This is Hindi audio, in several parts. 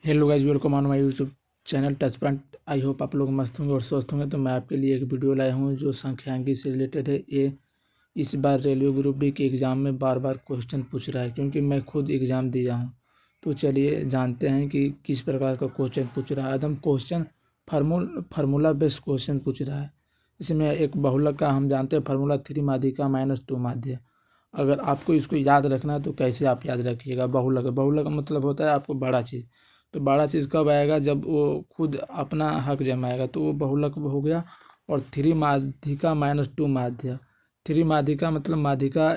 Hello guys, welcome on my YouTube channel touch point. I hope आप लोग मस्त होंगे और स्वस्थ होंगे। तो मैं आपके लिए एक वीडियो लाया हूँ जो सांख्यिकी से रिलेटेड है। ये इस बार रेलवे ग्रुप डी के एग्ज़ाम में बार बार क्वेश्चन पूछ रहा है, क्योंकि मैं खुद एग्ज़ाम दिया हूँ। तो चलिए जानते हैं कि किस प्रकार का क्वेश्चन पूछ रहा है। एकदम क्वेश्चन फार्मूला बेस्ड क्वेश्चन पूछ रहा है। इसमें एक बहुलक का हम जानते हैं फार्मूला 3 माध्यिका -2 माध्य। अगर आपको इसको याद रखना है तो कैसे आप याद रखिएगा। बहुलक का मतलब होता है आपको बड़ा चीज़। तो बड़ा चीज़ कब आएगा? जब वो खुद अपना हक जमाएगा, तो वो बहुलक हो गया। और 3 माध्यिका -2 माध्य। 3 माध्यिका मतलब माध्यिका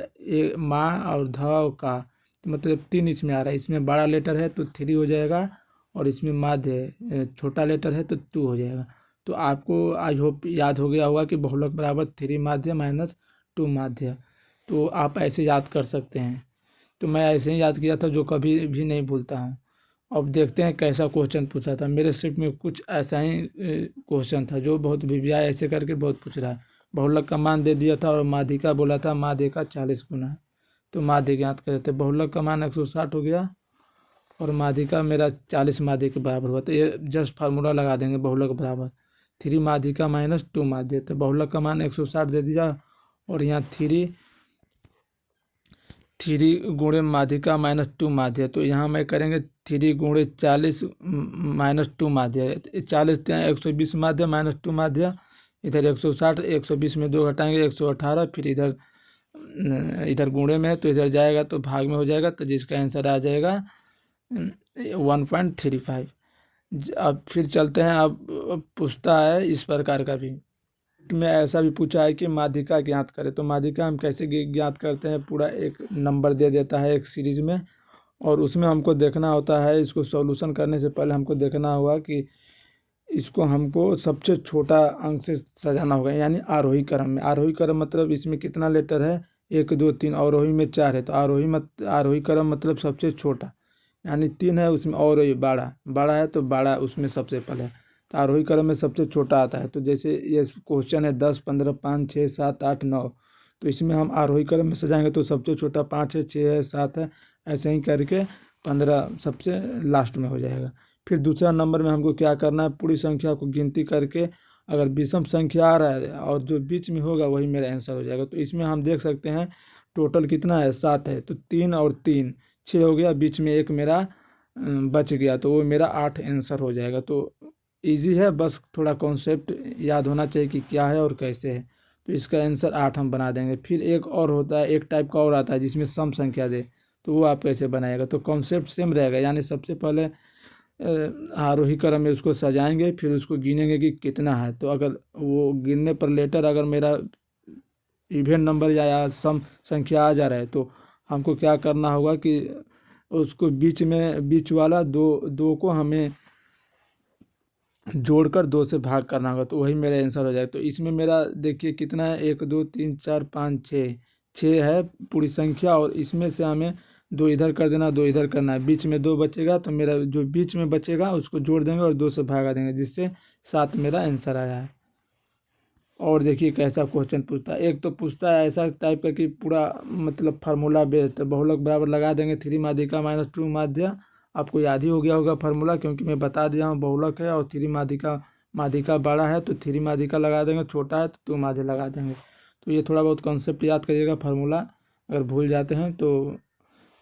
माँ और ध और का, तो मतलब 3 इसमें आ रहा है। इसमें बड़ा लेटर है तो 3 हो जाएगा, और इसमें माध्य छोटा लेटर है तो 2 हो जाएगा। तो आपको आई होप याद हो गया होगा कि बहुलक बराबर 3 माध्य -2 माध्य। तो आप ऐसे याद कर सकते हैं। तो मैं ऐसे ही याद किया था, जो कभी भी नहीं भूलता हूँ। अब देखते हैं कैसा क्वेश्चन पूछा था। मेरे शिफ्ट में कुछ ऐसा ही क्वेश्चन था, जो बहुत वीवीआई ऐसे करके बहुत पूछ रहा है। बहुलक का मान दे दिया था और माध्यिका बोला था, माध्य का 40 गुना है। तो माध्य ज्ञात कर देते। बहुलक का मान 160 हो गया और माध्यिका मेरा 40 माध्य के बराबर हुआ। तो ये जस्ट फार्मूला लगा देंगे, बहुलक बराबर 3 माध्यिका -2 माध्य। तो बहुलक का मान 160 दे दिया, और यहाँ 3 गुणे माध्यिका -2 माध्य। तो यहाँ मैं करेंगे 3 गुणे 40 -2 माध्य। 40 120 माध्य -2 माध्य। इधर 160, 120 में 2 घटाएंगे 118। फिर इधर गुणे में है तो इधर जाएगा तो भाग में हो जाएगा। तो जिसका आंसर आ जाएगा 1.35। अब फिर चलते हैं। अब पूछता है इस प्रकार का भी में ऐसा भी पूछा है कि माध्यिका ज्ञात करें। तो माध्यिका हम कैसे ज्ञात करते हैं? पूरा एक नंबर दे देता है एक सीरीज में, और उसमें हमको देखना होता है। इसको सॉल्यूशन करने से पहले हमको देखना होगा कि इसको हमको सबसे छोटा अंक से सजाना होगा, यानी आरोही क्रम में। आरोही क्रम मतलब इसमें कितना लेटर है? 1 2 3। अवरोही में 4 है। तो आरोही क्रम मतलब सबसे छोटा, यानी 3 है उसमें, और बड़ा है तो बड़ा उसमें सबसे पहले। तो आरोही क्रम में सबसे छोटा आता है। तो जैसे ये क्वेश्चन है 10 15 5 6 7 8 9। तो इसमें हम आरोही क्रम में सजाएंगे तो सबसे छोटा 5 है, 6 है, 7 है, ऐसे ही करके 15 सबसे लास्ट में हो जाएगा। फिर दूसरा नंबर में हमको क्या करना है? पूरी संख्या को गिनती करके, अगर विषम संख्या आ रहा है और जो बीच में होगा वही मेरा आंसर हो जाएगा। तो इसमें हम देख सकते हैं टोटल कितना है? 7 है। तो 3 और 3 6 हो गया, बीच में एक मेरा बच गया, तो वो मेरा 8 आंसर हो जाएगा। तो इजी है, बस थोड़ा कॉन्सेप्ट याद होना चाहिए कि क्या है और कैसे है। तो इसका आंसर 8 हम बना देंगे। फिर एक और होता है, एक टाइप का और आता है जिसमें सम संख्या दे, तो वो आप कैसे बनाएगा? तो कॉन्सेप्ट सेम रहेगा, यानी सबसे पहले आरोही क्रम में उसको सजाएंगे, फिर उसको गिनेंगे कि कितना है। तो अगर वो गिनने पर लेटर अगर मेरा इवन नंबर या सम संख्या आ जा रहा है, तो हमको क्या करना होगा कि उसको बीच वाला दो को हमें जोड़कर 2 से भाग करना होगा, तो वही मेरा आंसर हो जाएगा। तो इसमें मेरा देखिए कितना है? 1 2 3 4 5 6 6 है पूरी संख्या, और इसमें से हमें 2 इधर कर देना, 2 इधर करना है। बीच में 2 बचेगा, तो मेरा जो बीच में बचेगा उसको जोड़ देंगे और 2 से भागा देंगे, जिससे 7 मेरा आंसर आया है। और देखिए कैसा क्वेश्चन पूछता है। एक तो पूछता है ऐसा टाइप का कि पूरा मतलब फार्मूला बेस्ड। तो बहुलक बराबर लगा देंगे 3 माध्यिका -2 माध्य। आपको याद ही हो गया होगा फार्मूला, क्योंकि मैं बता दिया हूँ। बहुलक है और 3 माध्यिका बड़ा है तो 3 माध्यिका लगा देंगे, छोटा है तो 2 माध्य लगा देंगे। तो ये थोड़ा बहुत कॉन्सेप्ट याद करिएगा फार्मूला, अगर भूल जाते हैं तो।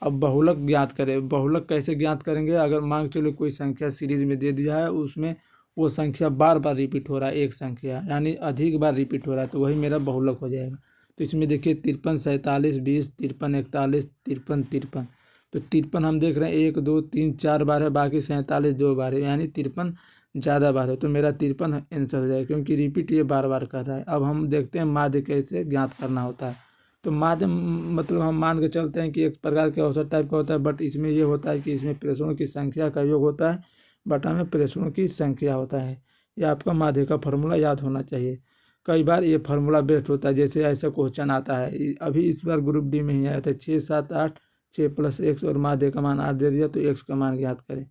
अब बहुलक ज्ञात करें। बहुलक कैसे ज्ञात करेंगे? अगर मान के चलो कोई संख्या सीरीज में दे दिया है, उसमें वो संख्या बार बार रिपीट हो रहा है, एक संख्या यानी अधिक बार रिपीट हो रहा है, तो वही मेरा बहुलक हो जाएगा। तो इसमें देखिए 53 47 20 53 41 53 53। तो 53 हम देख रहे हैं 1 2 3 4 बार है, बाकी 47 2 बार है, यानी 53 ज़्यादा बार है। तो मेरा 53 आंसर हो जाएगा, क्योंकि रिपीट ये बार बार कर रहा है। अब हम देखते हैं माध्य कैसे ज्ञात करना होता है। तो माध्य मतलब हम मान के चलते हैं कि एक प्रकार के औसत टाइप का होता है, बट इसमें ये होता है कि इसमें प्रेषणों की संख्या का योग होता है, बटा में प्रेषणों की संख्या होता है। ये आपका माध्य का फार्मूला याद होना चाहिए। कई बार ये फार्मूला बेस्ट होता है, जैसे ऐसा क्वेश्चन आता है अभी इस बार ग्रुप डी में ही आया था। 6 7 8 6 + x और माध्य का मान 8 दे दिया, तो x का मान ज्ञात करें।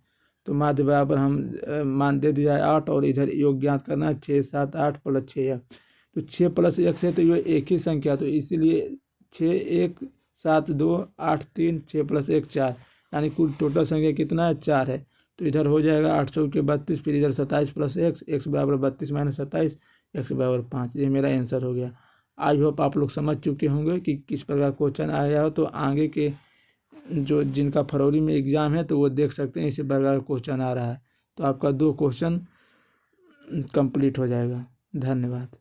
तो माध्य बराबर हम मान दे दिया है 8, और इधर योग ज्ञात करना है 6 7 8 + 6x। तो 6 + x है तो ये एक ही संख्या, तो इसीलिए 6 1 7 2 8 3 6 + 1 4, यानी कुल टोटल संख्या कितना है 4 है। तो इधर हो जाएगा 8 चौक के 32, फिर इधर 27 प्लस x बराबर 32 माइनस 27, x बराबर 5। ये मेरा आंसर हो गया। आई होप आप लोग समझ चुके होंगे कि किस प्रकार क्वेश्चन आया हो। तो आगे के जो जिनका फरवरी में एग्ज़ाम है तो वो देख सकते हैं इसी प्रकार क्वेश्चन आ रहा है। तो आपका 2 क्वेश्चन कंप्लीट हो जाएगा। धन्यवाद।